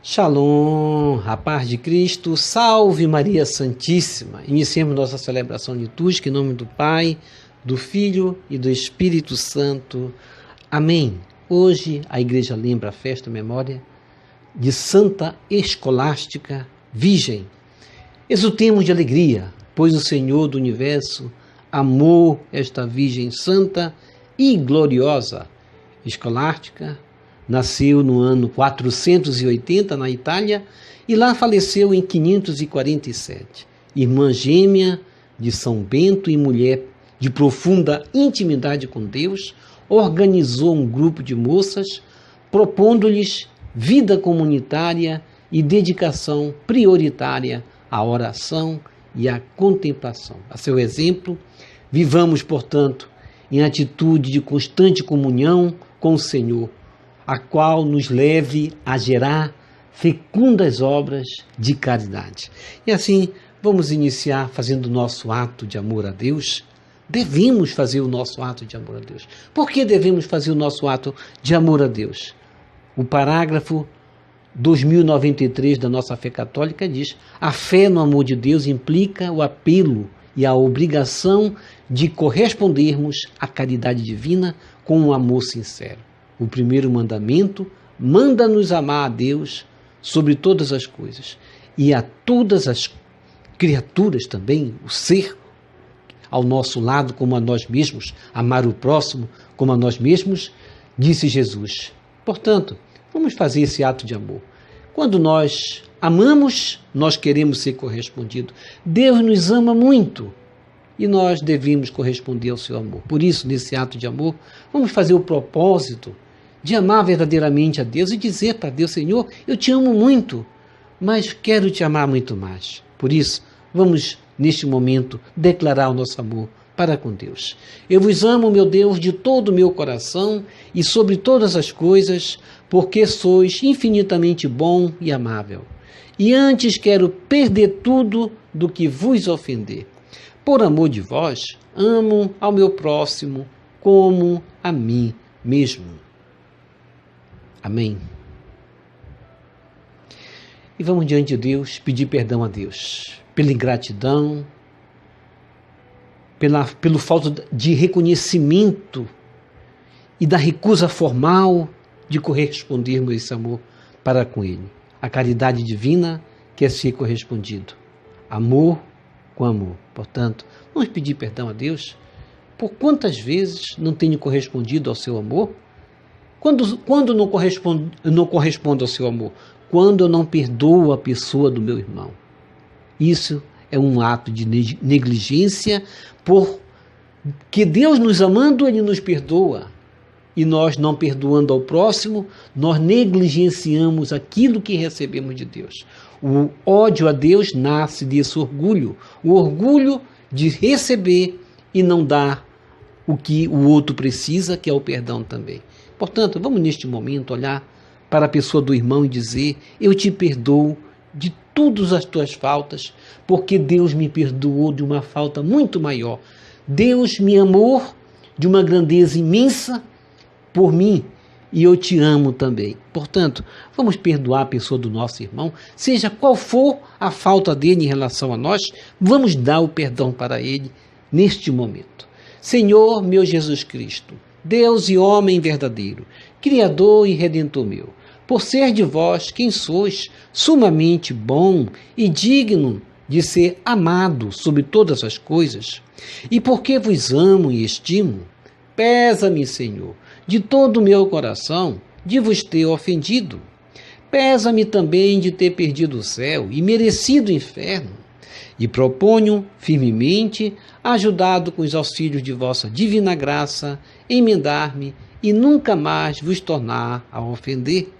Shalom, a paz de Cristo, salve Maria Santíssima. Iniciemos nossa celebração litúrgica em nome do Pai, do Filho e do Espírito Santo. Amém. Hoje a igreja lembra a festa, a memória de Santa Escolástica Virgem. Exultemos de alegria, pois o Senhor do Universo amou esta Virgem Santa e gloriosa. Escolástica nasceu no ano 480 na Itália e lá faleceu em 547. Irmã gêmea de São Bento e mulher de profunda intimidade com Deus, organizou um grupo de moças, propondo-lhes vida comunitária e dedicação prioritária à oração e à contemplação. A seu exemplo, vivamos, portanto, em atitude de constante comunhão com o Senhor, a qual nos leve a gerar fecundas obras de caridade. E assim, vamos iniciar fazendo o nosso ato de amor a Deus. Devemos fazer o nosso ato de amor a Deus. Por que devemos fazer o nosso ato de amor a Deus? O parágrafo 2093 da nossa fé católica diz: a fé no amor de Deus implica o apelo e a obrigação de correspondermos à caridade divina com um amor sincero. O primeiro mandamento manda-nos amar a Deus sobre todas as coisas e a todas as criaturas também, o ser ao nosso lado como a nós mesmos, amar o próximo como a nós mesmos, disse Jesus. Portanto, vamos fazer esse ato de amor. Quando nós amamos, nós queremos ser correspondidos. Deus nos ama muito e nós devemos corresponder ao seu amor. Por isso, nesse ato de amor, vamos fazer o propósito de amar verdadeiramente a Deus e dizer para Deus: Senhor, eu te amo muito, mas quero te amar muito mais. Por isso, vamos, neste momento, declarar o nosso amor para com Deus. Eu vos amo, meu Deus, de todo o meu coração e sobre todas as coisas, porque sois infinitamente bom e amável. E antes quero perder tudo do que vos ofender. Por amor de vós, amo ao meu próximo como a mim mesmo. Amém. E vamos diante de Deus pedir perdão a Deus pela ingratidão, pelo falta de reconhecimento e da recusa formal de correspondermos a esse amor para com Ele. A caridade divina quer ser correspondido. Amor com amor. Portanto, vamos pedir perdão a Deus por quantas vezes não tenho correspondido ao seu amor. Quando não correspondo ao seu amor? Quando eu não perdoo a pessoa do meu irmão. Isso é um ato de negligência, porque Deus nos amando, Ele nos perdoa. E nós não perdoando ao próximo, nós negligenciamos aquilo que recebemos de Deus. O ódio a Deus nasce desse orgulho. O orgulho de receber e não dar o que o outro precisa, que é o perdão também. Portanto, vamos neste momento olhar para a pessoa do irmão e dizer: eu te perdoo de todas as tuas faltas, porque Deus me perdoou de uma falta muito maior. Deus me amou de uma grandeza imensa por mim e eu te amo também. Portanto, vamos perdoar a pessoa do nosso irmão, seja qual for a falta dele em relação a nós, vamos dar o perdão para ele neste momento. Senhor meu Jesus Cristo, Deus e homem verdadeiro, Criador e Redentor meu, por ser de vós quem sois, sumamente bom e digno de ser amado sobre todas as coisas, e porque vos amo e estimo, pesa-me, Senhor, de todo o meu coração, de vos ter ofendido. Pesa-me também de ter perdido o céu e merecido o inferno. E proponho firmemente, ajudado com os auxílios de vossa divina graça, emendar-me e nunca mais vos tornar a ofender.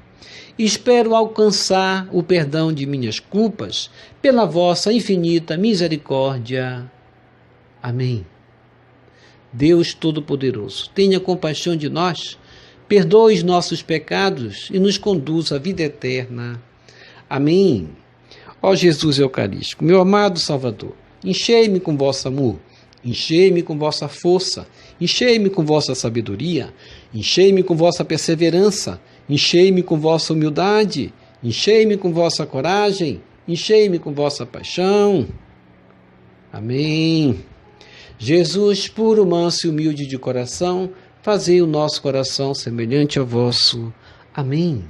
Espero alcançar o perdão de minhas culpas pela vossa infinita misericórdia. Amém. Deus Todo-Poderoso, tenha compaixão de nós, perdoe os nossos pecados e nos conduza à vida eterna. Amém. Ó Jesus Eucarístico, meu amado Salvador, enchei-me com vosso amor, enchei-me com vossa força, enchei-me com vossa sabedoria, enchei-me com vossa perseverança, enchei-me com vossa humildade, Enchei-me com vossa coragem, enchei-me com vossa paixão. Amém. Jesus, puro, manso e humilde de coração, fazei o nosso coração semelhante ao vosso. Amém.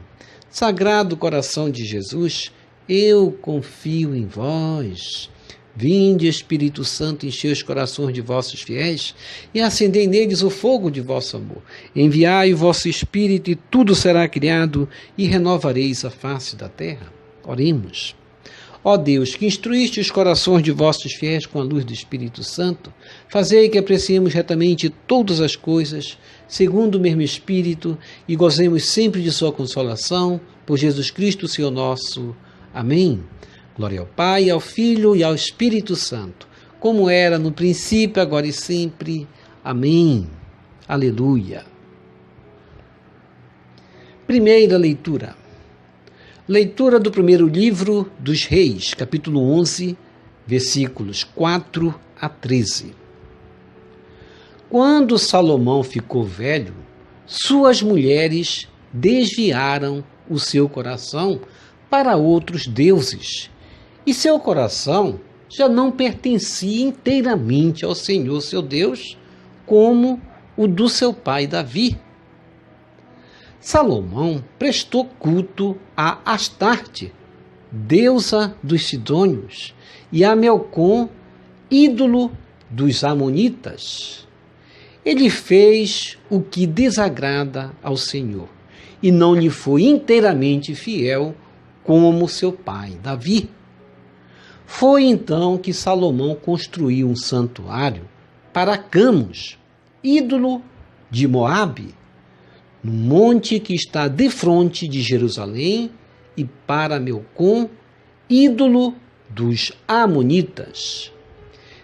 Sagrado coração de Jesus, eu confio em vós. Vinde, Espírito Santo, enchei os corações de vossos fiéis e acendei neles o fogo de vosso amor. Enviai o vosso Espírito e tudo será criado e renovareis a face da terra. Oremos. Ó Deus, que instruíste os corações de vossos fiéis com a luz do Espírito Santo, fazei que apreciemos retamente todas as coisas, segundo o mesmo Espírito, e gozemos sempre de sua consolação, por Jesus Cristo, Senhor nosso. Amém. Glória ao Pai, ao Filho e ao Espírito Santo, como era no princípio, agora e sempre. Amém. Aleluia. Primeira leitura. Leitura do primeiro livro dos Reis, capítulo 11, versículos 4 a 13. Quando Salomão ficou velho, suas mulheres desviaram o seu coração para outros deuses, e seu coração já não pertencia inteiramente ao Senhor seu Deus, como o do seu pai Davi. Salomão prestou culto a Astarte, deusa dos sidônios, e a Melcom, ídolo dos amonitas. Ele fez o que desagrada ao Senhor, e não lhe foi inteiramente fiel como seu pai Davi. Foi então que Salomão construiu um santuário para Camos, ídolo de Moabe, no monte que está defronte de Jerusalém, e para Melcom, ídolo dos amonitas.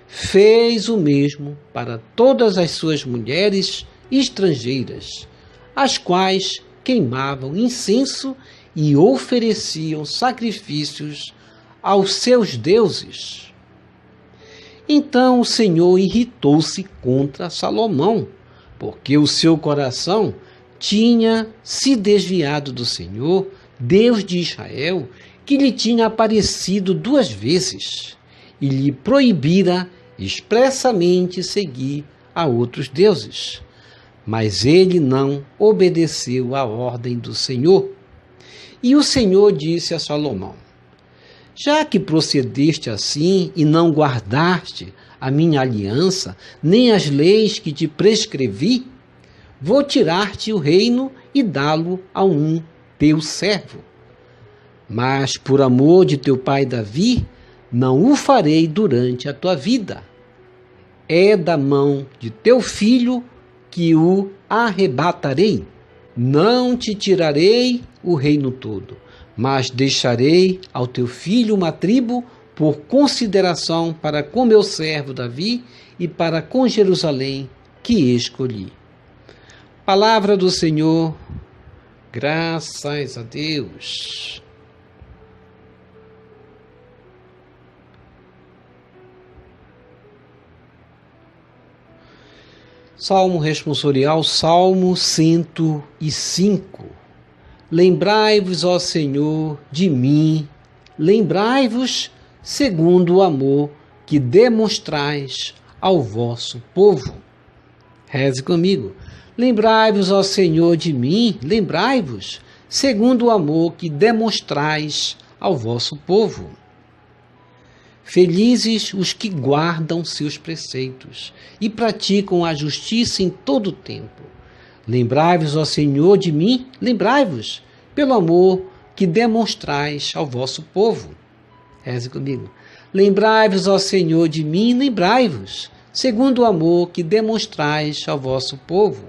Fez o mesmo para todas as suas mulheres estrangeiras, as quais queimavam incenso e ofereciam sacrifícios aos seus deuses. Então o Senhor irritou-se contra Salomão, porque o seu coração tinha se desviado do Senhor, Deus de Israel, que lhe tinha aparecido 2 vezes, e lhe proibira expressamente seguir a outros deuses. Mas ele não obedeceu à ordem do Senhor. E o Senhor disse a Salomão: já que procedeste assim e não guardaste a minha aliança, nem as leis que te prescrevi, vou tirar-te o reino e dá-lo a um teu servo. Mas por amor de teu pai Davi, não o farei durante a tua vida. É da mão de teu filho que o arrebatarei. Não te tirarei o reino todo, mas deixarei ao teu filho uma tribo por consideração para com meu servo Davi e para com Jerusalém que escolhi. Palavra do Senhor, graças a Deus. Salmo responsorial, Salmo 105. Lembrai-vos, ó Senhor, de mim, lembrai-vos segundo o amor que demonstrais ao vosso povo. Reze comigo. Lembrai-vos, ó Senhor, de mim, lembrai-vos segundo o amor que demonstrais ao vosso povo. Felizes os que guardam seus preceitos e praticam a justiça em todo o tempo. Lembrai-vos, ó Senhor, de mim, lembrai-vos, pelo amor que demonstrais ao vosso povo. Reze comigo. Lembrai-vos, ó Senhor, de mim, lembrai-vos, segundo o amor que demonstrais ao vosso povo.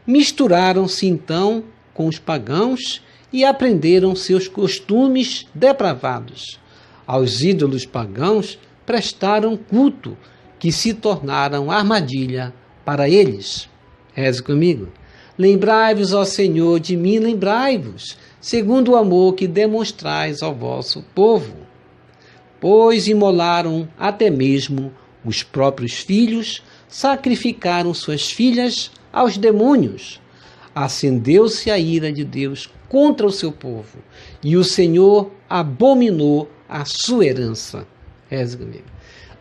Misturaram-se então com os pagãos e aprenderam seus costumes depravados. Aos ídolos pagãos prestaram culto, que se tornaram armadilha para eles. Reze comigo. Lembrai-vos, ó Senhor, de mim, lembrai-vos, segundo o amor que demonstrais ao vosso povo. Pois imolaram até mesmo os próprios filhos, sacrificaram suas filhas aos demônios. Acendeu-se a ira de Deus contra o seu povo, e o Senhor abominou a sua herança. Reze comigo.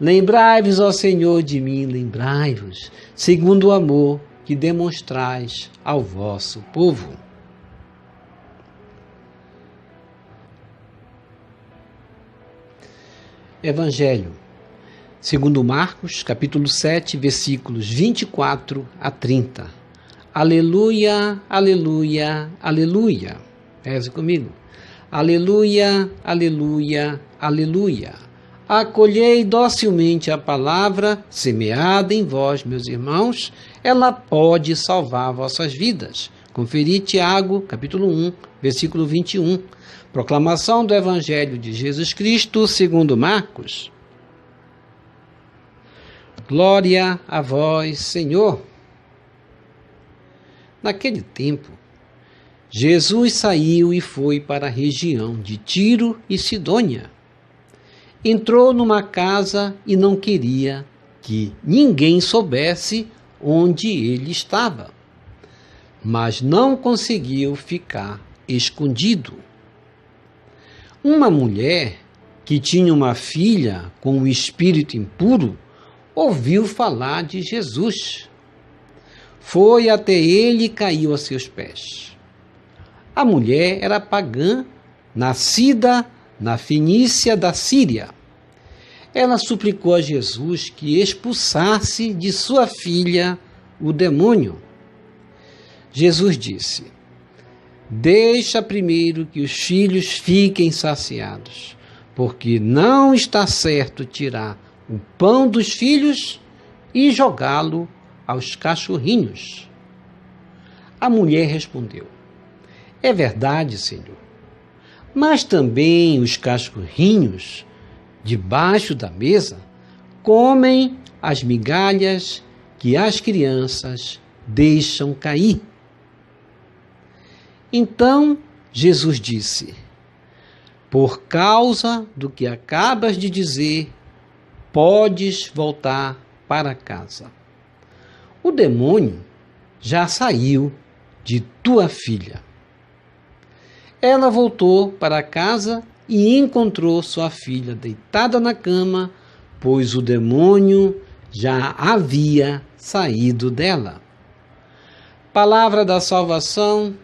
Lembrai-vos, ó Senhor, de mim, lembrai-vos, segundo o amor que demonstrais ao vosso povo. Evangelho segundo Marcos, capítulo 7, versículos 24 a 30. Aleluia, aleluia, aleluia. Reze comigo. Aleluia, aleluia, aleluia. Acolhei docilmente a palavra semeada em vós, meus irmãos, ela pode salvar vossas vidas. Conferi Tiago, capítulo 1, versículo 21. Proclamação do Evangelho de Jesus Cristo, segundo Marcos. Glória a vós, Senhor. Naquele tempo, Jesus saiu e foi para a região de Tiro e Sidônia. Entrou numa casa e não queria que ninguém soubesse onde ele estava, mas não conseguiu ficar escondido. Uma mulher que tinha uma filha com um espírito impuro ouviu falar de Jesus. Foi até ele e caiu a seus pés. A mulher era pagã, nascida na Fenícia da Síria. Ela suplicou a Jesus que expulsasse de sua filha o demônio. Jesus disse: deixa primeiro que os filhos fiquem saciados, porque não está certo tirar o pão dos filhos e jogá-lo aos cachorrinhos. A mulher respondeu: é verdade, Senhor, mas também os cachorrinhos, debaixo da mesa, comem as migalhas que as crianças deixam cair. Então Jesus disse: por causa do que acabas de dizer, podes voltar para casa. O demônio já saiu de tua filha. Ela voltou para casa e encontrou sua filha deitada na cama, pois o demônio já havia saído dela. Palavra da salvação.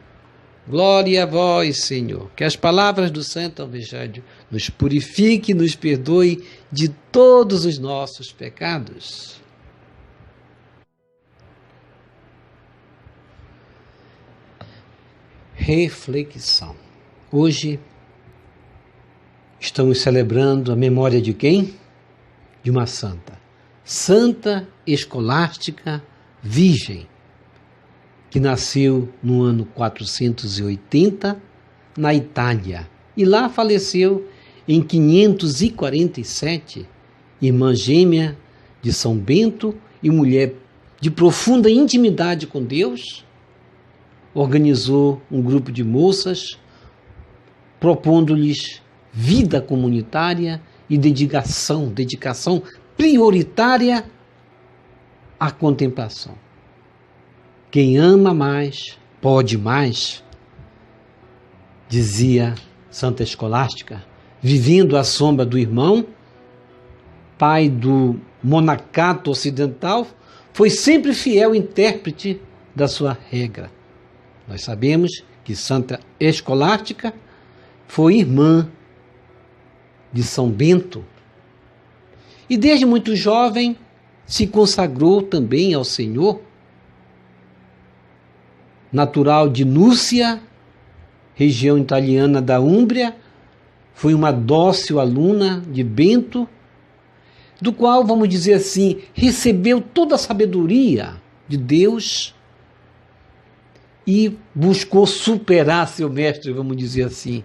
Glória a vós, Senhor. Que as palavras do Santo Evangelho nos purifique e nos perdoe de todos os nossos pecados. Reflexão. Hoje estamos celebrando a memória de quem? De uma santa. Santa Escolástica Virgem, que nasceu no ano 480 na Itália e lá faleceu em 547, irmã gêmea de São Bento e mulher de profunda intimidade com Deus. Organizou um grupo de moças, propondo-lhes vida comunitária e dedicação prioritária à contemplação. Quem ama mais, pode mais, dizia Santa Escolástica, vivendo à sombra do irmão, pai do monacato ocidental, foi sempre fiel intérprete da sua regra. Nós sabemos que Santa Escolástica foi irmã de São Bento e desde muito jovem se consagrou também ao Senhor. Natural de Núcia, região italiana da Úmbria, foi uma dócil aluna de Bento, do qual, vamos dizer assim, recebeu toda a sabedoria de Deus e buscou superar seu mestre, vamos dizer assim.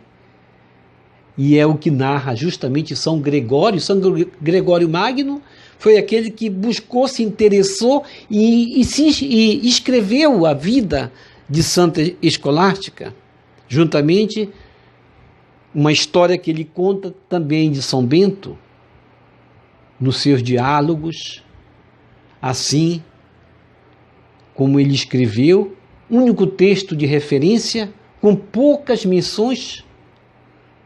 E é o que narra justamente São Gregório. São Gregório Magno foi aquele que buscou, se interessou e escreveu a vida de Santa Escolástica, juntamente uma história que ele conta também de São Bento, nos seus diálogos, assim como ele escreveu. O único texto de referência com poucas menções,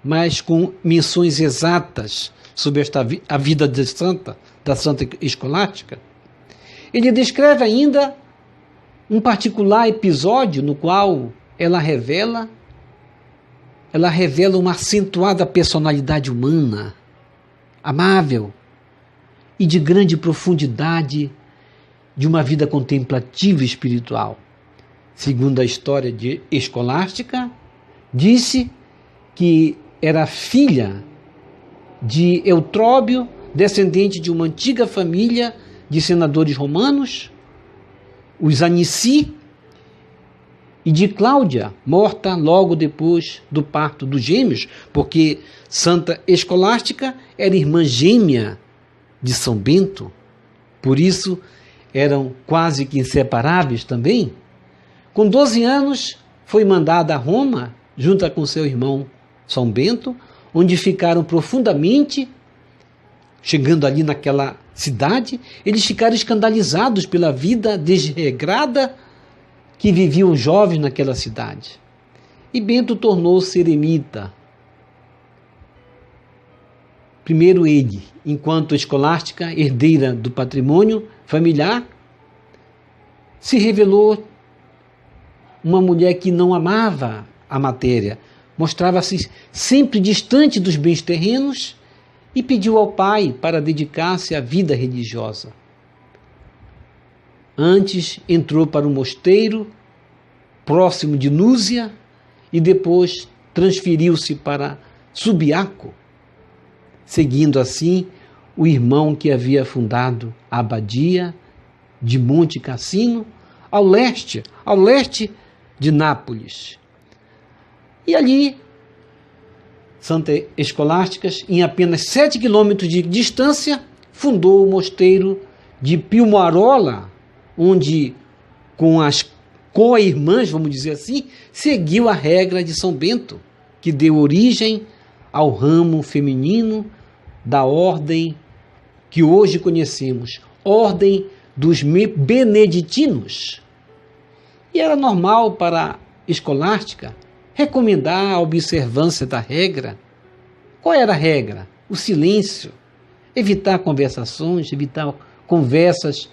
mas com menções exatas sobre a vida da Santa Escolástica. Ele descreve ainda um particular episódio no qual ela revela uma acentuada personalidade humana, amável e de grande profundidade de uma vida contemplativa e espiritual. Segundo a história de Escolástica, disse que era filha de Eutróbio, descendente de uma antiga família de senadores romanos, os Anici, e de Cláudia, morta logo depois do parto dos gêmeos, porque Santa Escolástica era irmã gêmea de São Bento, por isso eram quase que inseparáveis também. Com 12 anos, foi mandada a Roma, junto com seu irmão São Bento, onde ficaram profundamente, chegando ali naquela cidade, eles ficaram escandalizados pela vida desregrada que viviam os jovens naquela cidade. E Bento tornou-se eremita. Primeiro ele, enquanto Escolástica, herdeira do patrimônio familiar, se revelou uma mulher que não amava a matéria, mostrava-se sempre distante dos bens terrenos e pediu ao pai para dedicar-se à vida religiosa. Antes entrou para um mosteiro próximo de Núzia e depois transferiu-se para Subiaco, seguindo assim o irmão que havia fundado a abadia de Monte Cassino, ao leste de Nápoles. E ali, Santa Escolástica, em apenas 7 quilômetros de distância, fundou o mosteiro de Pilmoarola, onde, com as co-irmãs, vamos dizer assim, seguiu a regra de São Bento, que deu origem ao ramo feminino da ordem que hoje conhecemos, Ordem dos Beneditinos. E era normal para Escolástica recomendar a observância da regra. Qual era a regra? O silêncio, evitar conversações, evitar conversas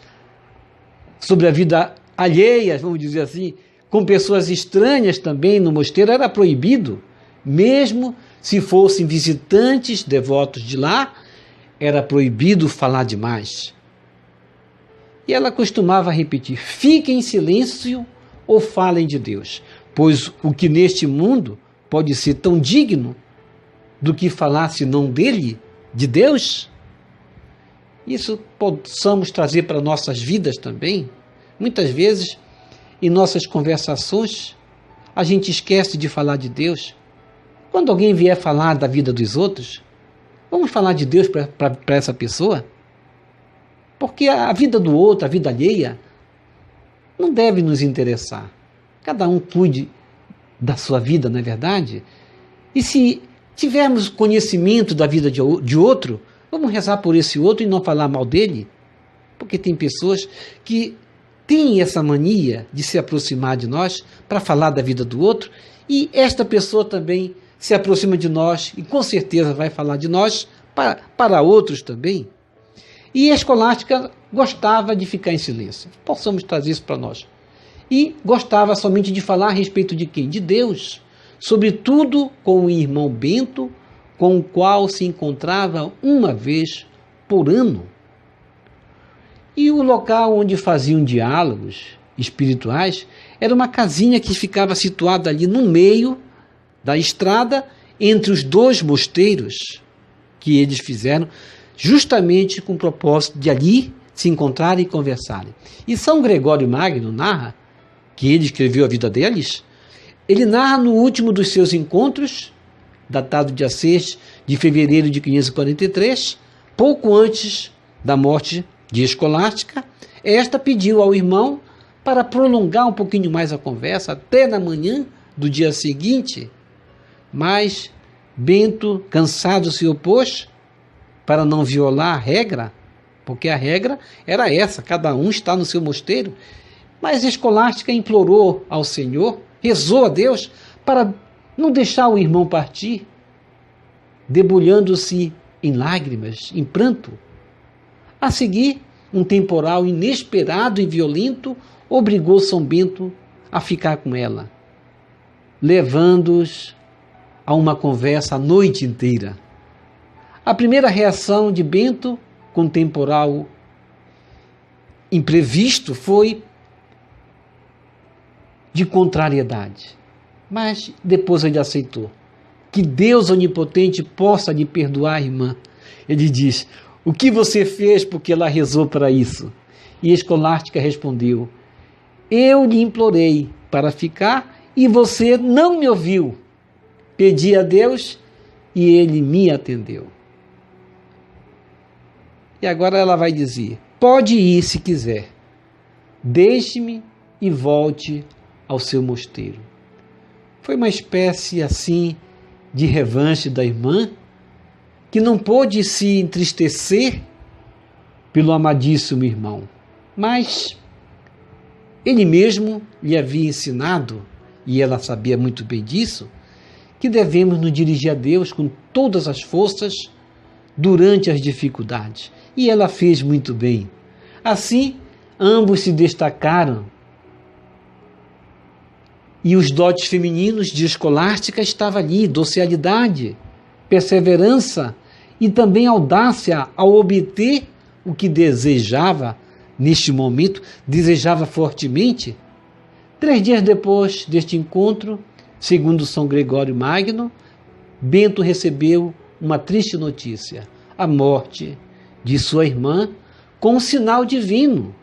sobre a vida alheia, vamos dizer assim, com pessoas estranhas também no mosteiro, era proibido, mesmo se fossem visitantes devotos de lá, era proibido falar demais. E ela costumava repetir: fiquem em silêncio ou falem de Deus, pois o que neste mundo pode ser tão digno do que falar senão dele, de Deus? Isso possamos trazer para nossas vidas também. Muitas vezes, em nossas conversações, a gente esquece de falar de Deus. Quando alguém vier falar da vida dos outros, vamos falar de Deus para essa pessoa? Porque a vida do outro, a vida alheia, não deve nos interessar. Cada um cuide da sua vida, não é verdade? E se tivermos conhecimento da vida de outro, vamos rezar por esse outro e não falar mal dele? Porque tem pessoas que têm essa mania de se aproximar de nós para falar da vida do outro, e esta pessoa também se aproxima de nós e com certeza vai falar de nós para outros também. E a Escolástica gostava de ficar em silêncio. Possamos trazer isso para nós. E gostava somente de falar a respeito de quem? De Deus. Sobretudo com o irmão Bento, com o qual se encontrava uma vez por ano. E o local onde faziam diálogos espirituais era uma casinha que ficava situada ali no meio da estrada, entre os dois mosteiros que eles fizeram, justamente com o propósito de ali se encontrarem e conversarem. E São Gregório Magno narra, que ele escreveu a vida deles, ele narra no último dos seus encontros, datado dia 6 de fevereiro de 543, pouco antes da morte de Escolástica, esta pediu ao irmão para prolongar um pouquinho mais a conversa, até na manhã do dia seguinte, mas Bento, cansado, se opôs para não violar a regra, porque a regra era essa, cada um está no seu mosteiro. Mas Escolástica implorou ao Senhor, rezou a Deus para não deixar o irmão partir, debulhando-se em lágrimas, em pranto. A seguir, um temporal inesperado e violento obrigou São Bento a ficar com ela, levando-os a uma conversa a noite inteira. A primeira reação de Bento, com o temporal imprevisto, foi de contrariedade. Mas depois ele aceitou. Que Deus onipotente possa lhe perdoar, irmã. Ele diz: o que você fez porque ela rezou para isso? E Escolástica respondeu: eu lhe implorei para ficar e você não me ouviu. Pedi a Deus e ele me atendeu. E agora ela vai dizer: pode ir se quiser. Deixe-me e volte ao seu mosteiro. Foi uma espécie assim de revanche da irmã, que não pôde se entristecer pelo amadíssimo irmão, mas ele mesmo lhe havia ensinado, e ela sabia muito bem disso, que devemos nos dirigir a Deus com todas as forças durante as dificuldades. E ela fez muito bem. Assim, ambos se destacaram. E os dotes femininos de Escolástica estavam ali: docilidade, perseverança e também audácia ao obter o que desejava neste momento, desejava fortemente. 3 dias depois deste encontro, segundo São Gregório Magno, Bento recebeu uma triste notícia: a morte de sua irmã, com um sinal divino.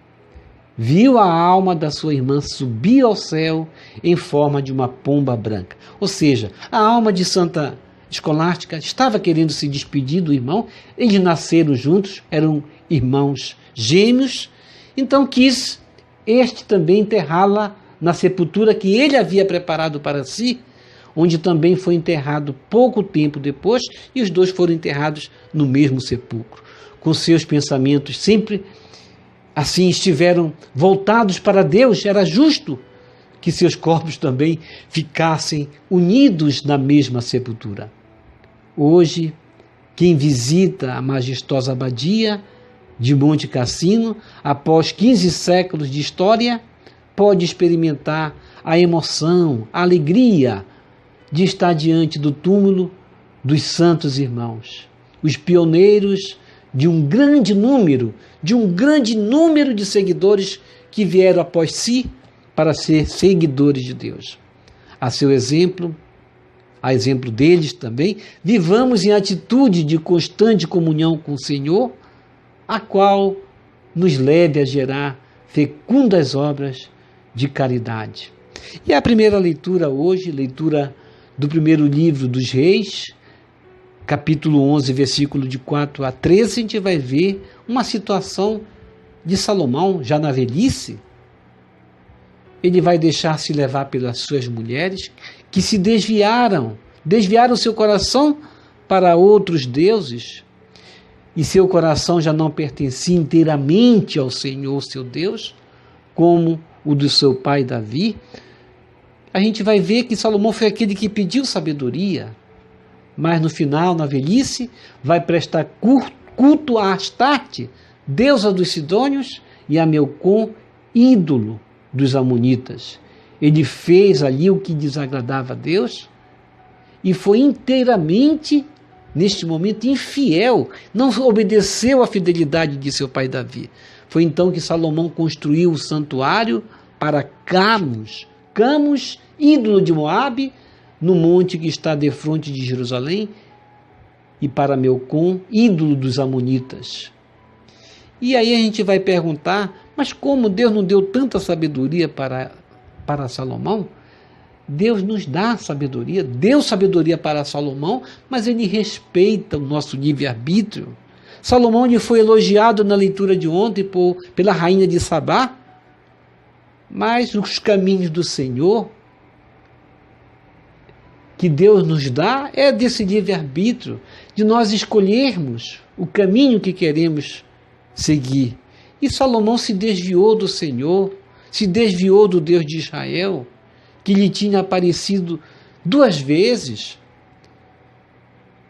Viu a alma da sua irmã subir ao céu em forma de uma pomba branca. Ou seja, a alma de Santa Escolástica estava querendo se despedir do irmão. Eles nasceram juntos, eram irmãos gêmeos, então quis este também enterrá-la na sepultura que ele havia preparado para si, onde também foi enterrado pouco tempo depois, e os dois foram enterrados no mesmo sepulcro. Com seus pensamentos sempre assim estiveram voltados para Deus, era justo que seus corpos também ficassem unidos na mesma sepultura. Hoje, quem visita a majestosa abadia de Monte Cassino, após 15 séculos de história, pode experimentar a emoção, a alegria de estar diante do túmulo dos santos irmãos, os pioneiros de um grande número de seguidores que vieram após si para ser seguidores de Deus. A seu exemplo, a exemplo deles também, vivamos em atitude de constante comunhão com o Senhor, a qual nos leve a gerar fecundas obras de caridade. E a primeira leitura hoje, leitura do primeiro livro dos Reis, capítulo 11, versículo de 4 a 13, a gente vai ver uma situação de Salomão, já na velhice. Ele vai deixar-se levar pelas suas mulheres, que se desviaram seu coração para outros deuses, e seu coração já não pertencia inteiramente ao Senhor, seu Deus, como o do seu pai Davi. A gente vai ver que Salomão foi aquele que pediu sabedoria, mas no final, na velhice, vai prestar culto a Astarte, deusa dos Sidônios, e a Melcom, ídolo dos Amonitas. Ele fez ali o que desagradava a Deus e foi inteiramente, neste momento, infiel, não obedeceu à fidelidade de seu pai Davi. Foi então que Salomão construiu o santuário para Camus, ídolo de Moabe, no monte que está defronte de Jerusalém, e para Melcom, ídolo dos Amonitas. E aí a gente vai perguntar, mas como Deus não deu tanta sabedoria para Salomão? Deus nos dá sabedoria, deu sabedoria para Salomão, mas ele respeita o nosso livre-arbítrio. Salomão ele foi elogiado na leitura de ontem pela rainha de Sabá, mas os caminhos do Senhor que Deus nos dá é desse livre-arbítrio, de nós escolhermos o caminho que queremos seguir. E Salomão se desviou do Senhor, se desviou do Deus de Israel, que lhe tinha aparecido 2 vezes,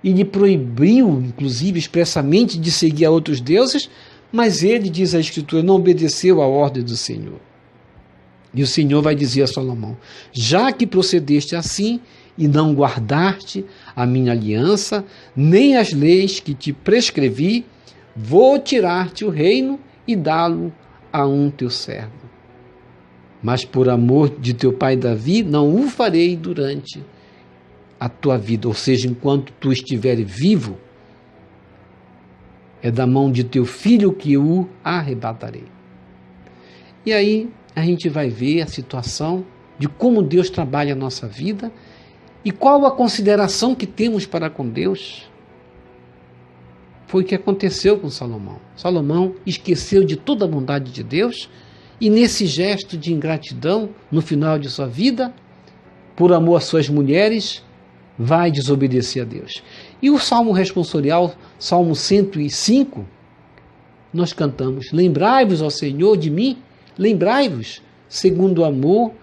e lhe proibiu, inclusive, expressamente de seguir a outros deuses, mas ele, diz a Escritura, não obedeceu à ordem do Senhor. E o Senhor vai dizer a Salomão: já que procedeste assim e não guardaste a minha aliança, nem as leis que te prescrevi, vou tirar-te o reino e dá-lo a um teu servo. Mas por amor de teu pai Davi, não o farei durante a tua vida, ou seja, enquanto tu estiveres vivo, é da mão de teu filho que o arrebatarei. E aí a gente vai ver a situação de como Deus trabalha a nossa vida e qual a consideração que temos para com Deus. Foi o que aconteceu com Salomão. Salomão esqueceu de toda a bondade de Deus e nesse gesto de ingratidão, no final de sua vida, por amor às suas mulheres, vai desobedecer a Deus. E o Salmo responsorial, Salmo 105, nós cantamos: lembrai-vos, ó Senhor, de mim, lembrai-vos, segundo o amor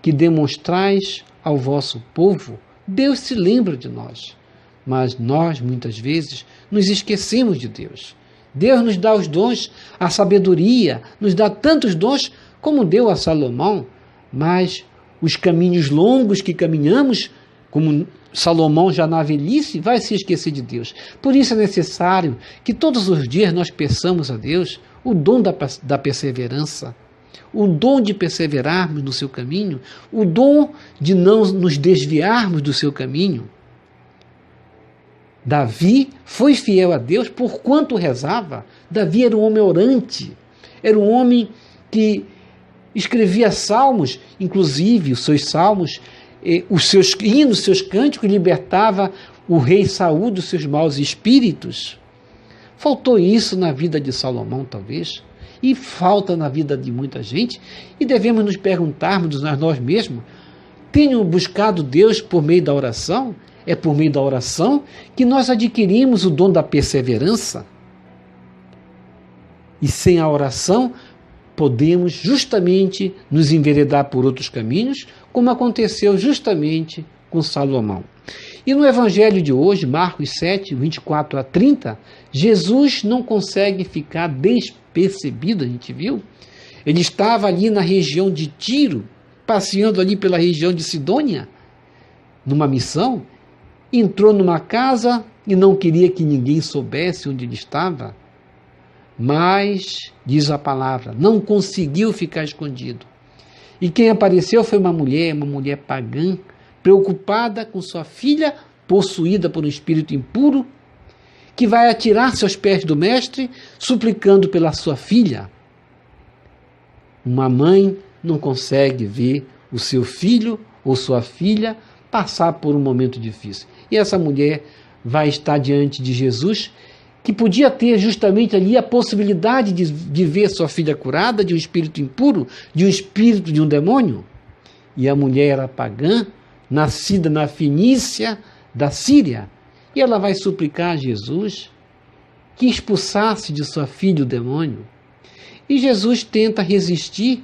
que demonstrais ao vosso povo. Deus se lembra de nós, mas nós, muitas vezes, nos esquecemos de Deus. Deus nos dá os dons, a sabedoria, nos dá tantos dons como deu a Salomão, mas os caminhos longos que caminhamos, como Salomão já na velhice, vai se esquecer de Deus. Por isso é necessário que todos os dias nós peçamos a Deus o dom da perseverança, o dom de perseverarmos no seu caminho, o dom de não nos desviarmos do seu caminho. Davi foi fiel a Deus por quanto rezava. Davi era um homem orante, era um homem que escrevia salmos, inclusive os seus salmos, os seus hinos, os seus cânticos, libertava o rei Saul dos seus maus espíritos. Faltou isso na vida de Salomão, talvez, e falta na vida de muita gente, e devemos nos perguntarmos a nós mesmos: tenho buscado Deus por meio da oração? É por meio da oração que nós adquirimos o dom da perseverança. E sem a oração, podemos justamente nos enveredar por outros caminhos, como aconteceu justamente com Salomão. E no Evangelho de hoje, Marcos 7, 24 a 30, Jesus não consegue ficar despercebido, a gente viu? Ele estava ali na região de Tiro, passeando ali pela região de Sidônia, numa missão, entrou numa casa e não queria que ninguém soubesse onde ele estava, mas, diz a palavra, não conseguiu ficar escondido. E quem apareceu foi uma mulher pagã, preocupada com sua filha, possuída por um espírito impuro, que vai atirar-se aos pés do mestre, suplicando pela sua filha. Uma mãe não consegue ver o seu filho ou sua filha passar por um momento difícil. E essa mulher vai estar diante de Jesus, que podia ter justamente ali a possibilidade de ver sua filha curada de um espírito impuro, de um espírito de um demônio. E a mulher era pagã, nascida na Fenícia da Síria, e ela vai suplicar a Jesus que expulsasse de sua filha o demônio. E Jesus tenta resistir,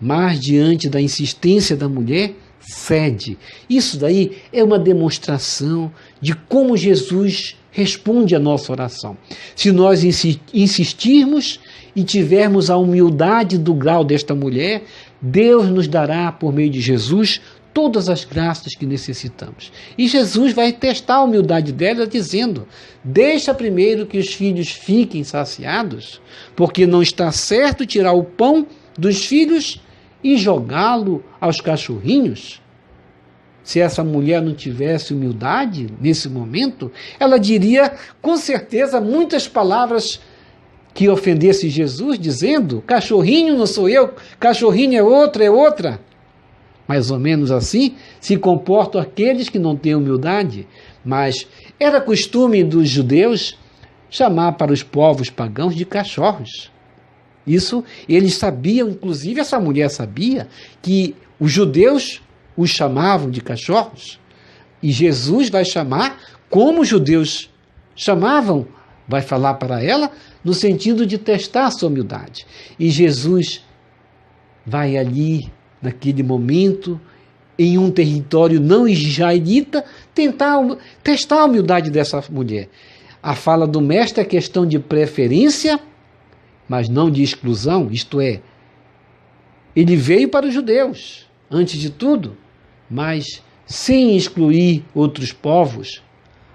mas diante da insistência da mulher, cede. Isso daí é uma demonstração de como Jesus responde à nossa oração. Se nós insistirmos e tivermos a humildade do grau desta mulher, Deus nos dará, por meio de Jesus, todas as graças que necessitamos. E Jesus vai testar a humildade dela dizendo: deixa primeiro que os filhos fiquem saciados, porque não está certo tirar o pão dos filhos e jogá-lo aos cachorrinhos. Se essa mulher não tivesse humildade nesse momento, ela diria com certeza muitas palavras que ofendessem Jesus, dizendo: cachorrinho não sou eu, cachorrinho é outra. Mais ou menos assim se comportam aqueles que não têm humildade. Mas era costume dos judeus chamar para os povos pagãos de cachorros. Isso eles sabiam, inclusive essa mulher sabia, que os judeus os chamavam de cachorros. E Jesus vai chamar como os judeus chamavam, vai falar para ela no sentido de testar a sua humildade. E Jesus vai ali, naquele momento, em um território não israelita, testar a humildade dessa mulher. A fala do mestre é questão de preferência, mas não de exclusão, isto é, ele veio para os judeus, antes de tudo, mas sem excluir outros povos.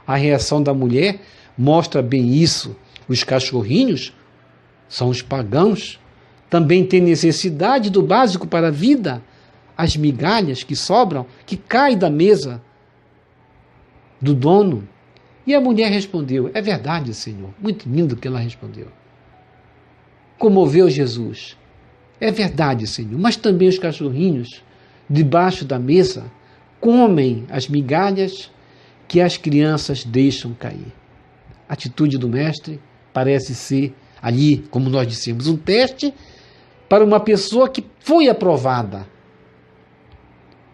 A reação da mulher mostra bem isso. Os cachorrinhos são os pagãos, também têm necessidade do básico para a vida, as migalhas que sobram, que caem da mesa do dono. E a mulher respondeu: é verdade, Senhor. Muito lindo que ela respondeu. Comoveu Jesus. É verdade, Senhor, mas também os cachorrinhos, debaixo da mesa, comem as migalhas que as crianças deixam cair. A atitude do mestre parece ser ali, como nós dissemos, um teste para uma pessoa que foi aprovada.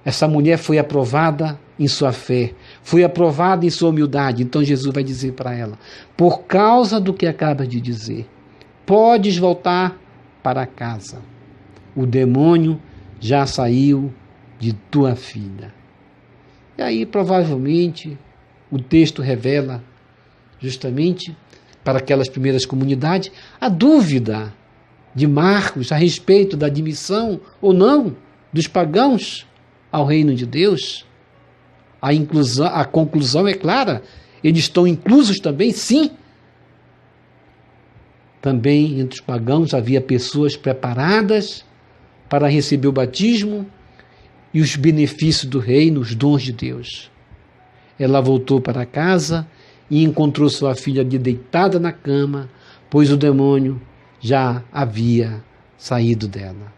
Essa mulher foi aprovada em sua fé, foi aprovada em sua humildade. Então Jesus vai dizer para ela: por causa do que acaba de dizer, podes voltar para casa. O demônio já saiu de tua filha. E aí, provavelmente, o texto revela, justamente para aquelas primeiras comunidades, a dúvida de Marcos a respeito da admissão ou não dos pagãos ao reino de Deus. A conclusão é clara, eles estão inclusos também, sim. Também entre os pagãos havia pessoas preparadas para receber o batismo e os benefícios do reino, os dons de Deus. Ela voltou para casa e encontrou sua filha deitada na cama, pois o demônio já havia saído dela.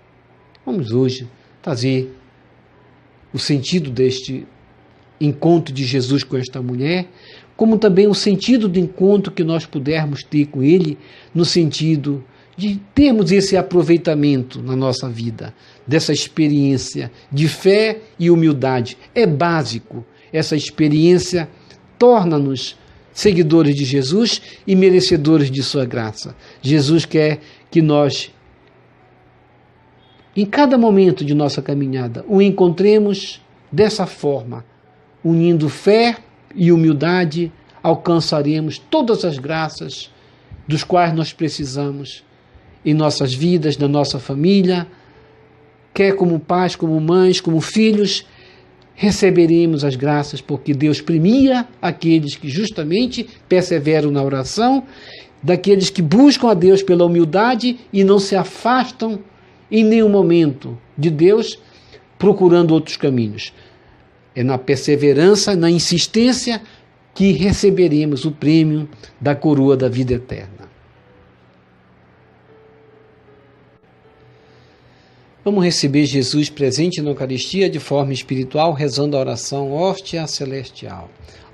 Vamos hoje trazer o sentido deste encontro de Jesus com esta mulher, como também o sentido do encontro que nós pudermos ter com ele, no sentido de termos esse aproveitamento na nossa vida, dessa experiência de fé e humildade. É básico. Essa experiência torna-nos seguidores de Jesus e merecedores de sua graça. Jesus quer que nós, em cada momento de nossa caminhada, o encontremos dessa forma, unindo fé e humildade, alcançaremos todas as graças dos quais nós precisamos em nossas vidas, na nossa família, quer como pais, como mães, como filhos, receberemos as graças, porque Deus premia aqueles que justamente perseveram na oração, daqueles que buscam a Deus pela humildade e não se afastam em nenhum momento de Deus, procurando outros caminhos. É na perseverança, na insistência, que receberemos o prêmio da coroa da vida eterna. Vamos receber Jesus presente na Eucaristia de forma espiritual, rezando a oração Hóstia Celestial.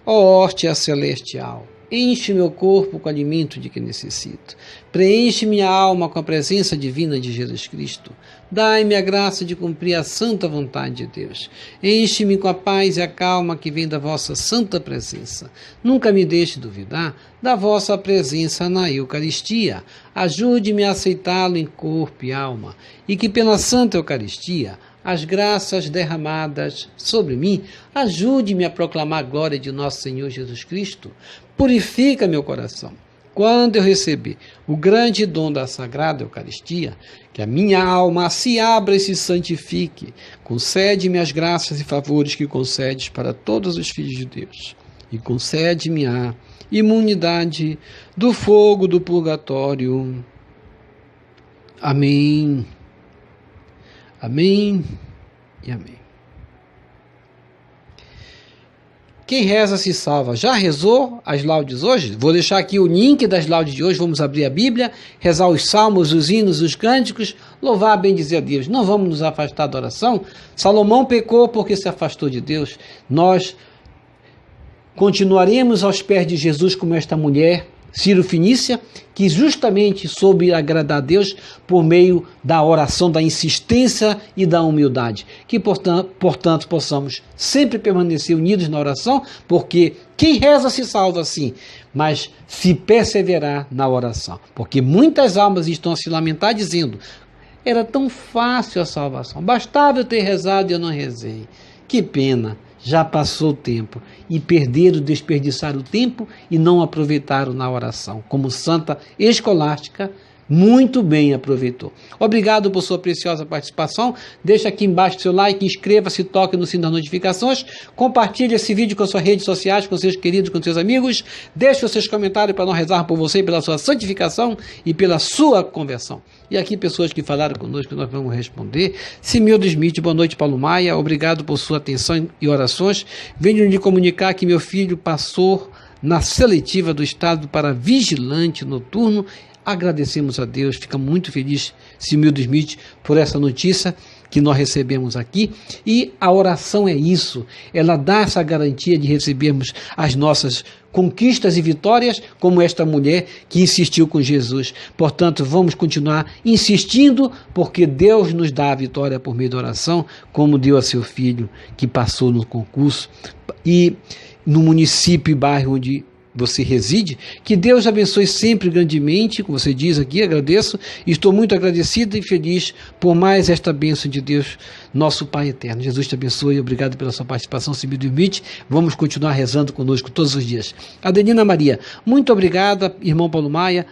Ó Hóstia Celestial, enche meu corpo com o alimento de que necessito. Preenche minha alma com a presença divina de Jesus Cristo. Dai-me a graça de cumprir a santa vontade de Deus. Enche-me com a paz e a calma que vem da vossa santa presença. Nunca me deixe duvidar da vossa presença na Eucaristia. Ajude-me a aceitá-lo em corpo e alma. E que pela Santa Eucaristia as graças derramadas sobre mim, ajude-me a proclamar a glória de nosso Senhor Jesus Cristo. Purifica meu coração. Quando eu receber o grande dom da Sagrada Eucaristia, que a minha alma se abra e se santifique, concede-me as graças e favores que concedes para todos os filhos de Deus, e concede-me a imunidade do fogo do purgatório. Amém. Amém e amém. Quem reza se salva. Já rezou as laudes hoje? Vou deixar aqui o link das laudes de hoje. Vamos abrir a Bíblia, rezar os salmos, os hinos, os cânticos, louvar, bendizer a Deus. Não vamos nos afastar da oração. Salomão pecou porque se afastou de Deus. Nós continuaremos aos pés de Jesus como esta mulher, Ciro Fenícia, que justamente soube agradar a Deus por meio da oração, da insistência e da humildade. Que, portanto, possamos sempre permanecer unidos na oração, porque quem reza se salva sim, mas se perseverar na oração. Porque muitas almas estão a se lamentar dizendo: era tão fácil a salvação, bastava eu ter rezado e eu não rezei. Que pena, já passou o tempo e desperdiçaram o tempo e não aproveitaram na oração, como Santa Escolástica muito bem aproveitou. Obrigado por sua preciosa participação. Deixa aqui embaixo seu like, inscreva-se, toque no sino das notificações, compartilhe esse vídeo com suas redes sociais, com seus queridos, com seus amigos. Deixe os seus comentários para nós rezar por você, pela sua santificação e pela sua conversão. E aqui pessoas que falaram conosco, nós vamos responder. Simildo Smith, boa noite, Paulo Maia. Obrigado por sua atenção e orações. Venho lhe comunicar que meu filho passou na seletiva do Estado para vigilante noturno. Agradecemos a Deus, fica muito feliz, Simildo Smith, por essa notícia que nós recebemos aqui. E a oração é isso, ela dá essa garantia de recebermos as nossas conquistas e vitórias, como esta mulher que insistiu com Jesus. Portanto, vamos continuar insistindo, porque Deus nos dá a vitória por meio da oração, como deu a seu filho, que passou no concurso. E no município e bairro onde você reside, que Deus abençoe sempre grandemente, como você diz aqui, agradeço, e estou muito agradecido e feliz por mais esta bênção de Deus, nosso Pai eterno. Jesus te abençoe, obrigado pela sua participação, Simildo Smith. Vamos continuar rezando conosco todos os dias. Adelina Maria, muito obrigada, irmão Paulo Maia,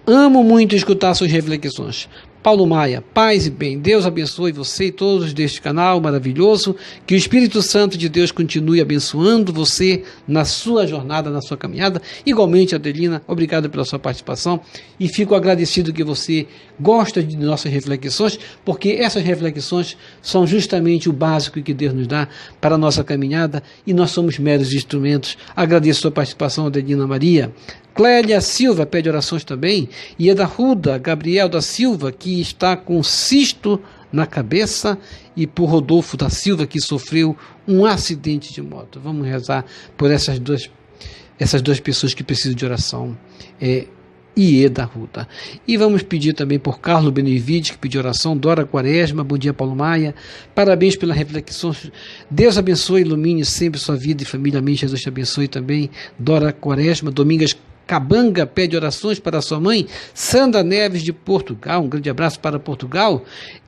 amo muito escutar suas reflexões. Paulo Maia, paz e bem, Deus abençoe você e todos deste canal maravilhoso, que o Espírito Santo de Deus continue abençoando você na sua jornada, na sua caminhada. Igualmente, Adelina, obrigado pela sua participação e fico agradecido que você gosta de nossas reflexões, porque essas reflexões são justamente o básico que Deus nos dá para a nossa caminhada e nós somos meros instrumentos. Agradeço a sua participação, Adelina Maria. Clélia Silva pede orações também, e Eda Ruda, Gabriel da Silva, que está com cisto na cabeça, e por Rodolfo da Silva, que sofreu um acidente de moto. Vamos rezar por essas duas pessoas que precisam de oração, Ieda Ruda. E vamos pedir também por Carlos Benevides, que pediu oração, Dora Quaresma, bom dia Paulo Maia, parabéns pela reflexão, Deus abençoe e ilumine sempre sua vida e família, amém, Jesus te abençoe também, Dora Quaresma. Domingas Cabanga pede orações para sua mãe, Sandra Neves de Portugal, um grande abraço para Portugal.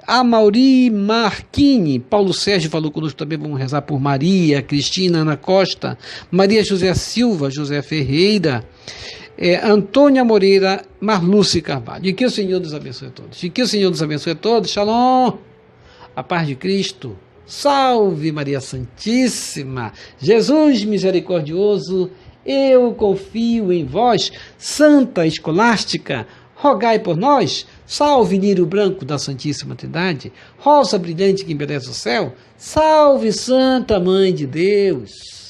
A Mauri Marquini, Paulo Sérgio falou conosco também, vamos rezar por Maria, Cristina, Ana Costa, Maria José Silva, José Ferreira, Antônia Moreira, Marluce Carvalho. E que o Senhor nos abençoe a todos. E que o Senhor nos abençoe a todos. Shalom, a paz de Cristo. Salve Maria Santíssima, Jesus misericordioso, eu confio em vós, Santa Escolástica, rogai por nós. Salve lírio branco da Santíssima Trindade, rosa brilhante que embeleza o céu, salve Santa Mãe de Deus.